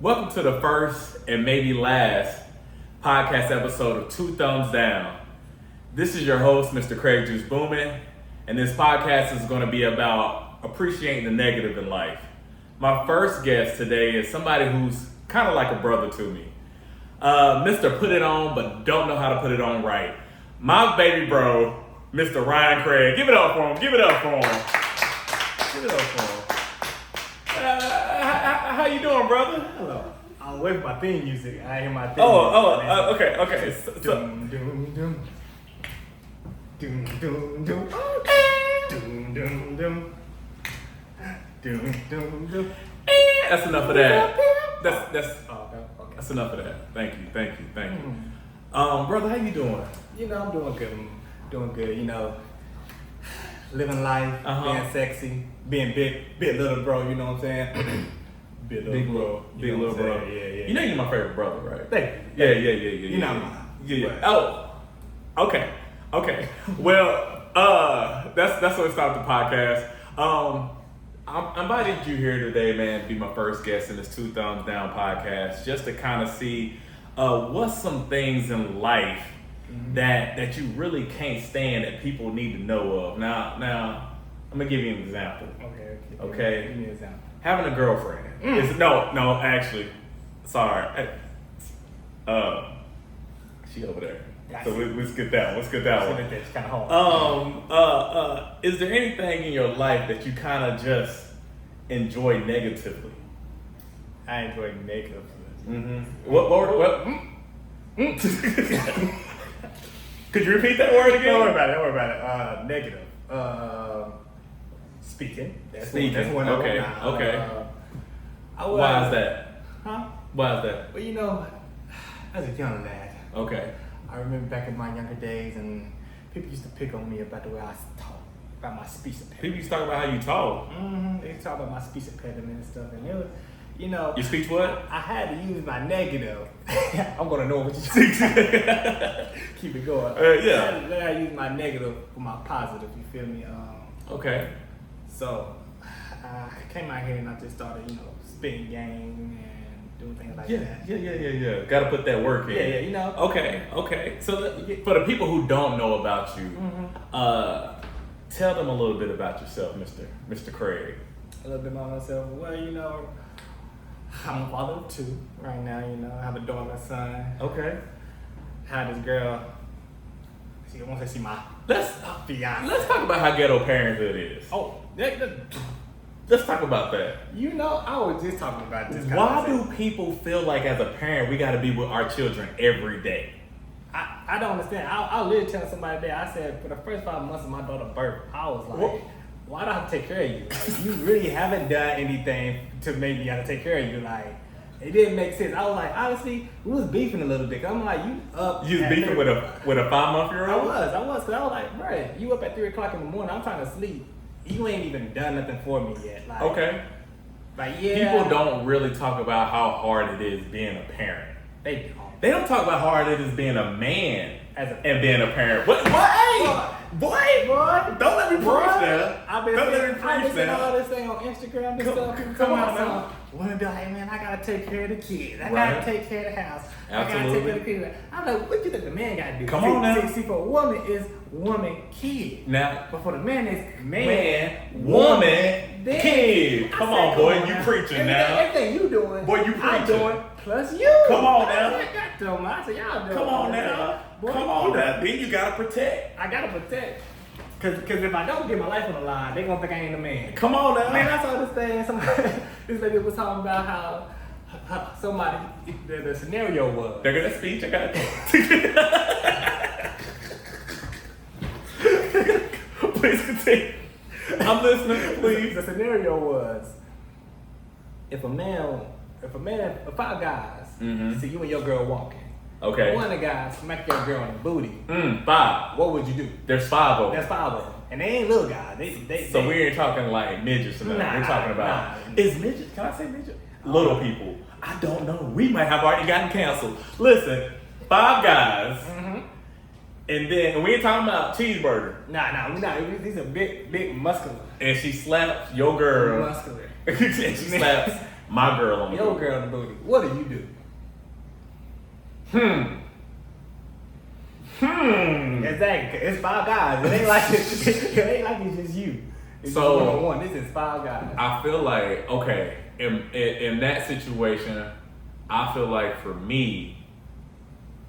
Welcome to the first and maybe last podcast episode of Two Thumbs Down. This is your host, Mr. Craig Juice Boomin, and this podcast is going to be about appreciating the negative in life. My first guest today is somebody who's kind of like a brother to me. Mr. Put It On, but don't know how to put it on right. My baby bro, Mr. Ryan Craig. Give it up for him. Give it up for him. Give it up for him. How you doing, brother? Hello. I'm waiting for my theme music. I hear my theme Okay. Doom, doom, doom. Doom, doom, doom. Doom, doom, doom. Doom, doom, doom. That's enough of that. That's okay. That's enough of that. Thank you. Brother, how you doing? You know, I'm doing good. Doing good, you know. Living life, being sexy, being big little bro, you know what I'm saying? Big little bro. Yeah. You know you're my favorite brother, right? Thank you. Yeah. You know mine. Yeah. Oh, okay. Well, that's what started the podcast. I invited you here today, man, to be my first guest in this Two Thumbs Down podcast, just to kind of see what's some things in life that you really can't stand that people need to know of. Now, I'm gonna give you an example. Okay. Give me an example. Having a girlfriend. No, actually, sorry. She over there. So let's get that one. It's kind of hard. Is there anything in your life that you kind of just enjoy negatively? I enjoy negative. What? Could you repeat that word again? Don't worry about it. Negative. Speaking. That's one of them. Okay. Why is that? Huh? Why is that? Well, you know, as a young lad, Okay. I remember back in my younger days, and people used to pick on me about the way I talk, about my speech impediment. People used to talk about how you talk. They talk about my speech impediment and stuff, and it was, you know. Your speech what? I had to use my negative. I'm gonna know what you say. Keep it going. Yeah. I had to use my negative for my positive. You feel me? Okay. So I came out here and I just started, you know, spitting game and doing things like that. Yeah. Got to put that work in. Yeah, you know. Okay. So for the people who don't know about you, tell them a little bit about yourself, Mr. Craig. A little bit about myself. Well, you know, I'm a father of two right now. You know, I have a daughter and a son. Okay. I have this girl. She wants to see my fiance. Let's talk about how ghetto parenthood is. Oh, Let's talk about that. you know, I was just talking about this. Why do people feel like as a parent we got to be with our children every day? I don't understand. I literally telling somebody that I said for the first 5 months of my daughter's birth, I was like, What? why do I have to take care of you? Like, you really haven't done anything to make me have to take care of you. Like, it didn't make sense. I was like, honestly, we was beefing a little bit. I'm like, you up? You was at beefing 3 with a 5-month-year-old? I was, cause I was like, bruh, you up at 3 o'clock in the morning. I'm trying to sleep. You ain't even done nothing for me yet. Like, Okay. Like, yeah. People don't really talk about how hard it is being a parent. They don't. They don't talk about how hard it is being a man and being a parent. What? Boy. Boy! Don't let me preach that. I've been seeing all this thing on Instagram and stuff. People come come on out now. women be like, hey man, I gotta take care of the kids. I Right. gotta take care of the house. I Absolutely. gotta take care of the kids. I'm like, what you think the man gotta do? Come on now. See, for a woman is woman, kid. Now, But for the man is man, woman, then- kid. I Come said, on, boy, you now. preaching now. Everything you doing, Boy, you I'm preaching. doing, plus you. Come on I now. said, goddamn, I said, y'all doing. Come on I said, now. boy, Come on now. Then you gotta protect. I gotta protect. Cause if I don't get my life on the line, they gonna think I ain't a man. Come on now. Man, I saw this thing. This lady was talking about how somebody, the scenario was. They're gonna speech. I got Please continue. I'm listening, please. The scenario was if 5 guys see you and your girl walking. Okay. One of the guys smack your girl in the booty. 5. What would you do? There's 5 of them. That's 5 of them, and they ain't little guys. So we ain't talking like midgets or nothing. We're talking about is midget? Can I say midget? Little people. I don't know. We might have already gotten canceled. Listen, 5 guys, and then we ain't talking about cheeseburger. Nah, we not. These are big, muscular. And she slaps your girl. Muscular. And she slaps my girl on the Your booty. girl on the booty. What do you do? Exactly. It's 5 guys. It ain't like it's just you. It's So, just one-on-one. This is 5 guys. I feel like, okay, in that situation, I feel like for me,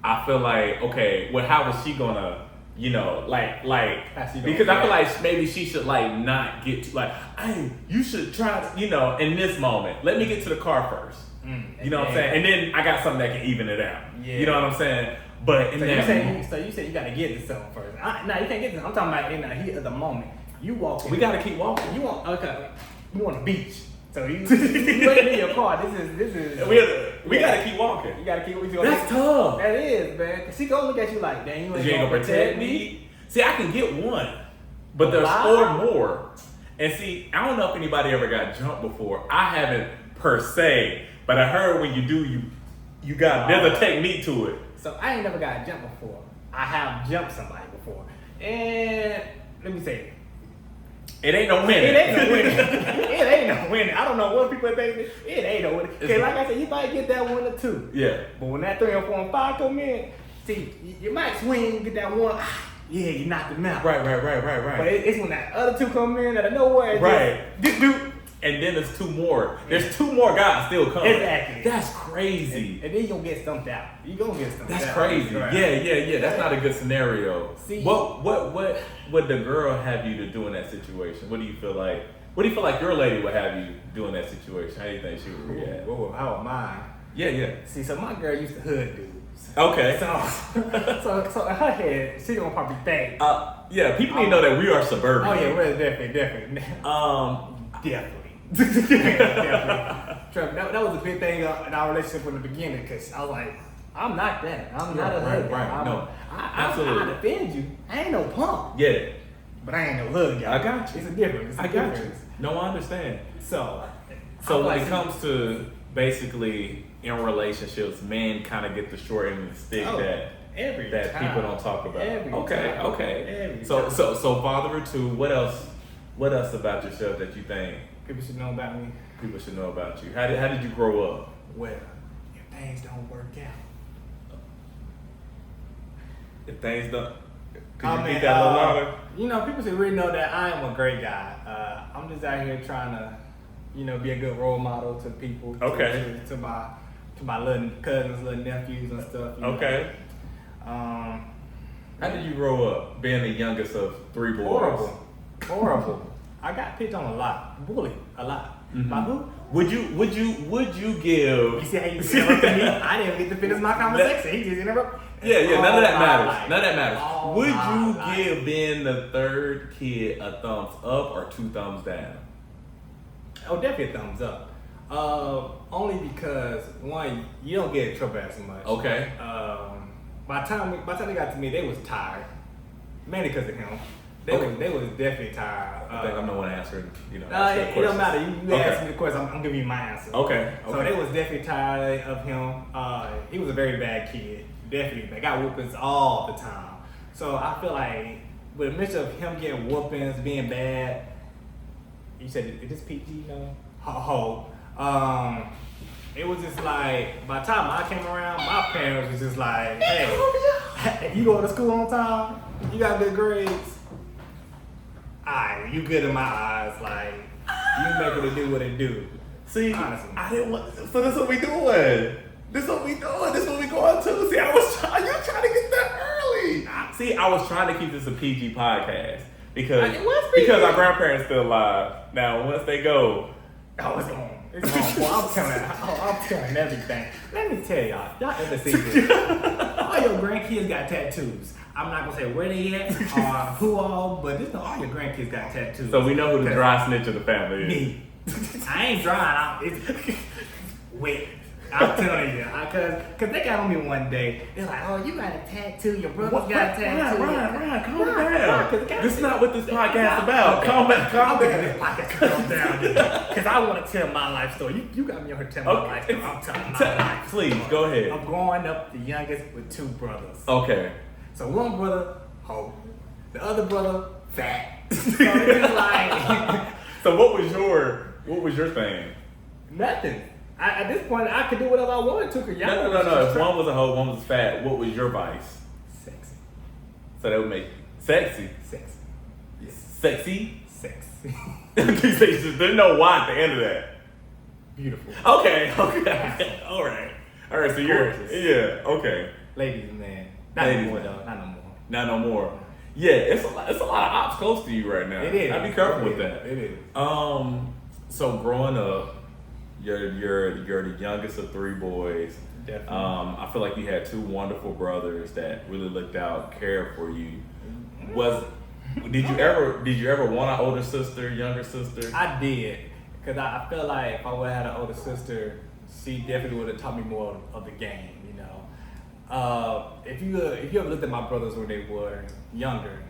I feel like, okay, well, how was she gonna, you know, like, because I feel like maybe she should like not get to, like, hey, you should try to, you know, in this moment, let me get to the car first. You know what I'm saying? And then I got something that can even it out. Yeah. You know what I'm saying? But in that so you said you gotta get to something first. No, you can't get to. I'm talking about in the heat of the moment. You walk. we gotta keep walking. You want You want a beach. So you waiting in your car. This is. We gotta keep walking. You gotta keep. That's tough. That is, man. 'Cause she gonna look at you like, dang, you ain't gonna protect me. See, I can get one, but there's 4 more. And see, I don't know if anybody ever got jumped before. I haven't per se, but I heard when you do, you got there's a technique to it. So I ain't never got jumped before. I have jumped somebody before, and let me say, it ain't no winning. it ain't no winning. It ain't no winning. I don't know what people think. It ain't no winning. Okay, like I said, you might get that 1 or 2. Yeah. But when that 3 or 4 and 5 come in, see, you might swing, get that 1. Yeah, you knocked him out. Right. But it's when that other 2 come in out of nowhere. Right. This dude. And then there's 2 more. There's 2 more guys still coming. Exactly. That's crazy. And then you gonna get stumped out. You gonna get stumped out. That's crazy. Right. Yeah. That's not a good scenario. See, what would the girl have you to do in that situation? What do you feel like? What do you feel like your lady would have you do in that situation? How do you think she would react? Whoa, how am I? Yeah. See, so my girl used to hood dudes. Okay. So in her head, she gonna probably think. Yeah. People need to know that we are suburban. Oh yeah, we're definitely. Definitely. Trevor, that was a big thing in our relationship from the beginning because I was like, I'm not that. I'm not a hood guy. Right. No. Absolutely. I defend you. I ain't no punk. Yeah. But I ain't no hood guy. I got you. It's a difference. I got you. No, I understand. So when it comes to basically in relationships, men kind of get the short end of the stick that people don't talk about. Okay. So father of 2. What else about yourself that you think people should know about me? People should know about you. How did you grow up? Well, if things don't work out. If things don't, could you get that a little louder? You know, people should really know that I am a great guy. I'm just out here trying to, be a good role model to people. Okay. To my little cousins, little nephews and stuff. Okay. How did you grow up, being the youngest of 3 boys? Horrible. I got picked on a lot, bullied a lot. Mm-hmm. By who? Would you give? You see how you interrupted me? I didn't get to finish my conversation. He just interrupted. Yeah. None of that matters. None of that matters. All Would my you life. give being the 3rd kid a thumbs up or 2 thumbs down? Oh, definitely a thumbs up. Only because 1, you don't get in trouble as much. Okay. By the time they got to me, they was tired, mainly because of him. They was definitely tired. I think I'm the one answering. It don't matter. You asked me the question. I'm giving you my answer. Okay. So they was definitely tired of him. He was a very bad kid. Definitely, they got whoopings all the time. So I feel like with a mixture of him getting whoopings, being bad. You said, is this PG? No. It was just like, by the time I came around, my parents was just like, hey, you going to school on time? You got good grades? Alright, you good in my eyes. Like, you make it do what it do. See, honestly. I didn't want. So this what we doing. This what we going to. See, you trying to get that early. See, I was trying to keep this a PG podcast because our grandparents still alive. Now, once they go, it's on. Well, I'm telling everything. Let me tell y'all ever see this? All your grandkids got tattoos. I'm not gonna say where they at or who all, but just know all your grandkids got tattoos. So we know who the dry snitch of the family is. Me. I ain't dry. It's wet. I'm telling you, cause they got on me one day. They're like, "Oh, you got a tattoo. Your brother's got a tattoo." Ryan, calm down. This is not what this podcast is about. Calm down. This podcast calm down, cause I want to tell my life story. You got me on here telling my life story. I'm telling my life. Please go ahead. I'm growing up the youngest with 2 brothers. Okay. So one brother, the other brother, fat. So it's like. So what was your thing? Nothing. At this point, I could do whatever I wanted to. Cause y'all No. If one was a hoe, one was fat, what was your vice? Sexy. So that would make sexy. Sexy. Yes. Sexy? Sexy. There's no Y at the end of that. Beautiful. Okay. All right. So you're, Gorgeous. yeah, okay. Ladies, man. Not Ladies, no more, man. though. Not no more. Not no more. Yeah, it's a lot of ops close to you right now. It is. I'd be careful It with is. that. It is. So growing up, you're the youngest of three boys. Definitely. I feel like you had two wonderful brothers that really looked out, cared for you. Did you ever want an older sister, younger sister? I did. Because I feel like if I would have had an older sister, she definitely would have taught me more of the game, you know. If you ever looked at my brothers when they were younger,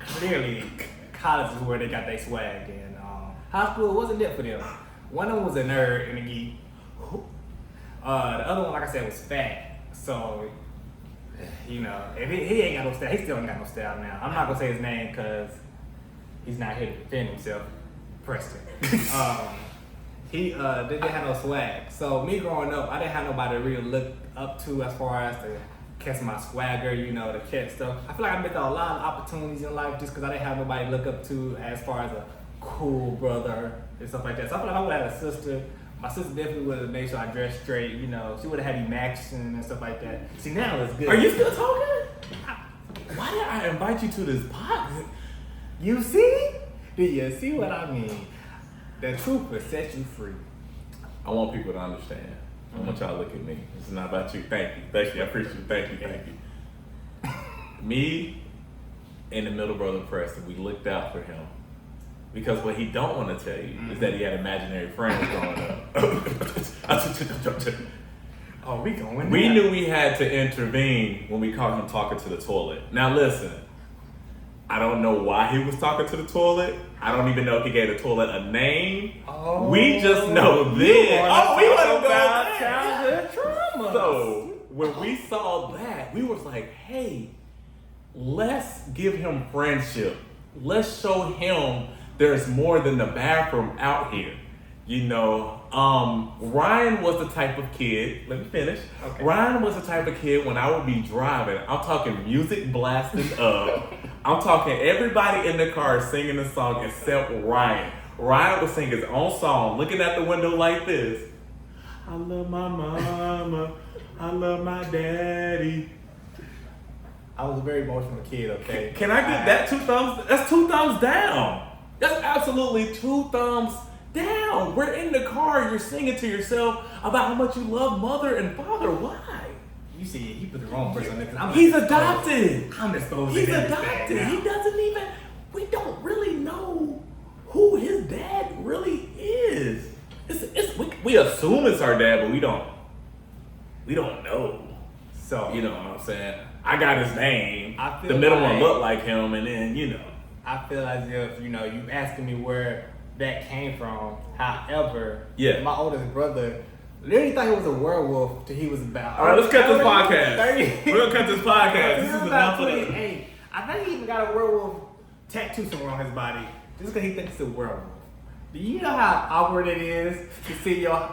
clearly college is where they got their swag. And high school wasn't it for them. One of them was a nerd and a geek. The other one, like I said, was fat. So, you know, if he ain't got no style, he still ain't got no style now. I'm not gonna say his name because he's not here to defend himself. Preston. He didn't have no swag. So me growing up, I didn't have nobody to really look up to as far as to catch my swagger, you know, to catch stuff. I feel like I missed out a lot of opportunities in life just because I didn't have nobody to look up to as far as a cool brother and stuff like that. So I feel like I would have had a sister. My sister definitely would have made sure I dressed straight, you know. She would have had me maxing and stuff like that. See, now it's good. Are you still talking? Why did I invite you to this podcast? You see? Do you see what I mean? The truth will set you free. I want people to understand. I want y'all to look at me. This is not about you. Thank you. I appreciate you. Thank you. Me and the middle brother Preston, we looked out for him. Because what he don't want to tell you is that he had imaginary friends growing up. Oh, we going We there. knew we had to intervene when we caught him talking to the toilet. Now listen, I don't know why he was talking to the toilet. I don't even know if he gave the toilet a name. Oh, we just know you this. wanna We talk want to go about there. childhood trauma. So when we saw that, we was like, hey, let's give him friendship. Let's show him there's more than the bathroom out here. You know, Ryan was the type of kid, let me finish. Okay. Ryan was the type of kid when I would be driving, I'm talking music blasting up. I'm talking everybody in the car singing the song except Ryan. Ryan would sing his own song, looking at the window like this. I love my mama, I love my daddy. I was a very emotional kid, okay? Can I get that 2 thumbs? That's 2 thumbs down. That's absolutely 2 thumbs down. We're in the car, you're singing to yourself about how much you love mother and father. Why? You see, he put the wrong person on there. 'Cause I'm He's exposed. adopted. I'm exposed. He's to everything adopted. now. He doesn't even, we don't really know who his dad really is. We assume it's our dad, but we don't know. So, You know what I'm saying? I got his name. I feel The middle one like- looked like him, and then, you know. I feel as if, you know, you asking me where that came from. However, Yeah. my oldest brother literally thought he was a werewolf till he was about. All right, let's cut this podcast. 30. We're gonna cut this podcast. He This was is about enough of it. 28. I think he even got a werewolf tattoo somewhere on his body just because he thinks it's a werewolf. Do you know how awkward it is to see your?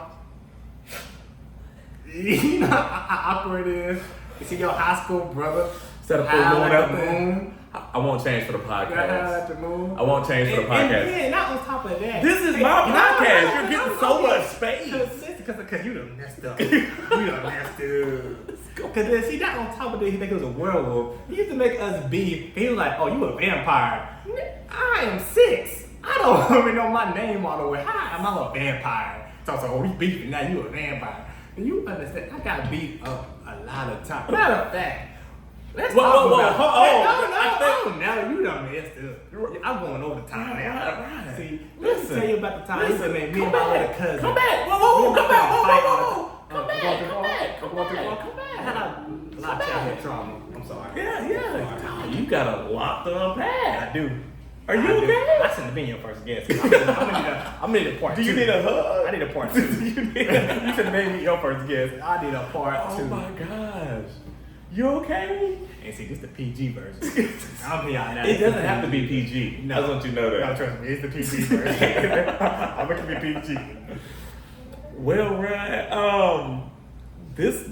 You know how awkward it is to see your high school brother Set a full howl moon at out the there. moon? I won't change for the You got howl podcast. at the moon. I won't change for the And podcast. then, not on top of that. This is my podcast. You're getting so much space. Because you done messed up. You done messed up. Because see, not on top of that, he think it was a werewolf. He used to make us beef. He was like, oh, you a vampire. I am 6. I don't even know my name all the way. Hi, I'm a vampire. So, oh, we beefing now, you a vampire. And you understand, I got beat up a lot of times. Matter of fact, let's Whoa, talk whoa, about whoa. now you done messed up. I'm going overtime now. Right. See, let me Listen. tell you about the time he Listen, made me come and my back. other cousin. Come back. Whoa, come back. Whoa. Come back. I had a lot of childhood trauma. I'm sorry. Yeah. God, you got a lot to unpack. I do. Are you I do. okay? I shouldn't have been your first guest. I'm gonna need a part Do two. you need a hug? I need a part 2. You should have made me your first guest. I need a part 2. Oh my gosh. You okay? And see, this is the PG version. I'm here now. It doesn't have to be PG. No. I just want you to know No, that. trust me, it's the PG version. I'm gonna keep it PG. Well, Ryan,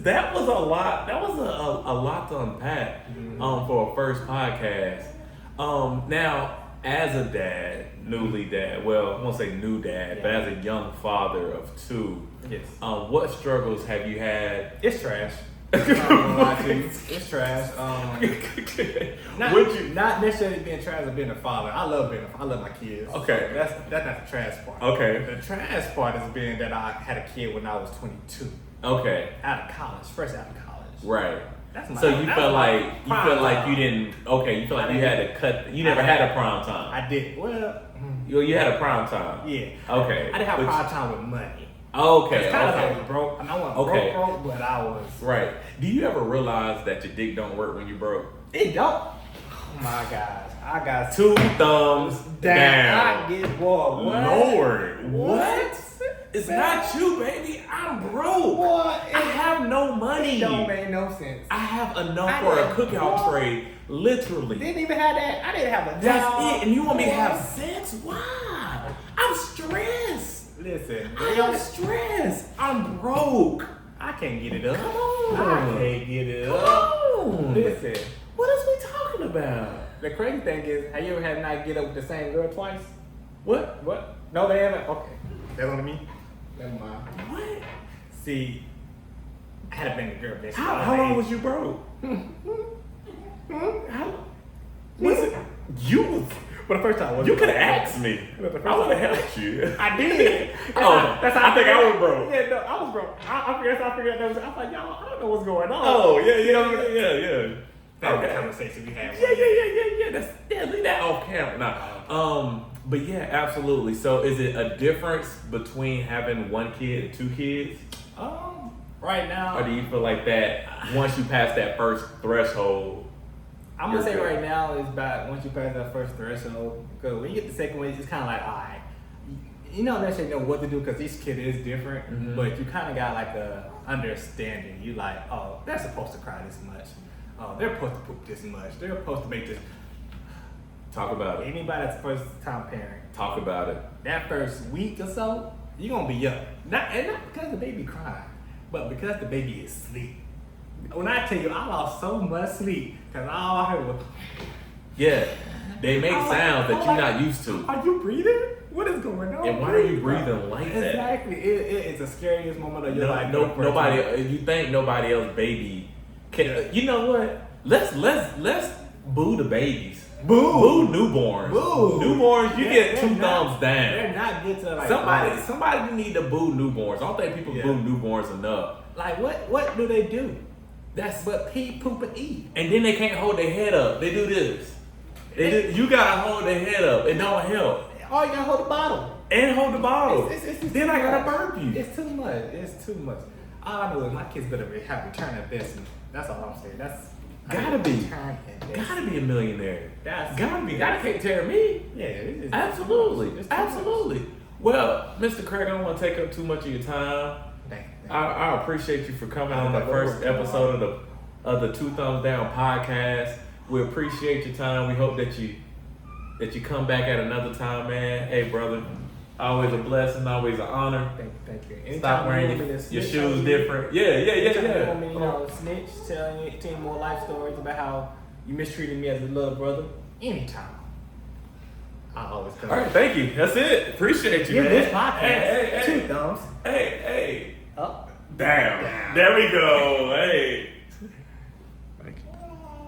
that was a lot. That was a lot to unpack for a first podcast. Now, as a dad, newly dad, well, I won't say new dad, but as a young father of two, Yes. what struggles have you had? It's trash. I'm not gonna lie to you. It's trash. Not necessarily being trash or being a father. I love my kids. Okay. That's not the trash part. Okay. The trash part is being that I had a kid when I was 22. Okay. Out of college. Fresh out of college. Right. That's So you felt like you didn't. Okay, you felt like you had to cut. You never had a prime time. I did. Well, You had a prime time. yeah. Okay. I didn't have prime time with money. Okay. It's kind of Okay. like I was broke. I mean, I wasn't Okay. broke, but I was. Right. Do you ever realize that your dick don't work when you broke? It don't. Oh my gosh. I got 2 thumbs down. I get bored. What? Lord, What? what? It's not you, baby. I'm broke. What? I have no money. It don't make no sense. I have enough I for a didn't- cookout what? tray, literally. Didn't even have that. I didn't have a job. That's it. And you want me to have What? sex? Why? I'm stressed. Listen, I am stressed. I'm broke. I can't get it up. Come on. I can't get it Come up. on. Listen, What is we talking about? the crazy thing is, have you ever had a night get up with the same girl twice? What? What? No, they haven't. Okay, that's on me. Never mind. What? See, I had a bang girl, bitch. How long was you broke? How? Was it? You was. But the first time was You could have asked me. But the first I would time- have helped you. I did. Oh, that's how I think I was broke. Yeah, no, I was broke. I figured that was. I was like, y'all, I don't know what's going on. Oh, yeah. That was the Okay. conversation we had. Yeah. Leave that off camera. Nah. But yeah, absolutely. So, is it a difference between having one kid and 2 kids, Right now, or do you feel like that once you pass that first threshold? I'm gonna say You're good. right now is about once you pass that first threshold, because when you get the second one, it's kind of like, alright, you don't necessarily know what to do because each kid is different, Mhm. but you kind of got like a understanding. You like, oh, they're supposed to cry this much. Oh, they're supposed to poop this much. They're supposed to make this. Talk about it. Anybody that's first time parent, Talk about it. that first week or so, you're gonna be up. Not because the baby crying, but because the baby is asleep. When I tell you, I lost so much sleep because all I heard was, Yeah. They make I'm like- sounds that I'm you're like, not used to. are you breathing? What is going on? And why are you breathing like that? Exactly. It is the scariest moment of your life. Nobody. You think nobody else baby can? Yeah. You know what? Let's boo the babies. Boo. Newborns. Boo. Newborns. You get They're 2 not- thumbs down. They're not good to like Somebody need to boo newborns. I don't think people Yeah. boo newborns enough. Like what do they do? That's but pee, poop, and eat. And then they can't hold their head up. They do this. You gotta hold their head up. It don't help. All you gotta hold the bottle. And hold the bottle. It's Then too I gotta much. burp you. It's too much. It's too much. All I know is my kids better have return investment. That's all I'm saying. Gotta be. Return investment. Gotta be a millionaire. That's Gotta be. Gotta take care of me. Yeah, it's Absolutely. it's too much. Absolutely. Well, Mr. Craig, I don't want to take up too much of your time. Thank you. I appreciate you for coming on the first episode of the 2 Thumbs Down podcast. We appreciate your time. We hope that you come back at another time, man. Hey, brother, always a blessing, always an honor. Thank you. Stop wearing your shoes different. Yeah. Anytime you want me, snitch, tell you more life stories about how you mistreated me as a little brother. Anytime. I always come. All right, thank you. That's it. Appreciate you, Give man. this podcast Hey. 2 thumbs Hey. up. Damn. There we go. Hey.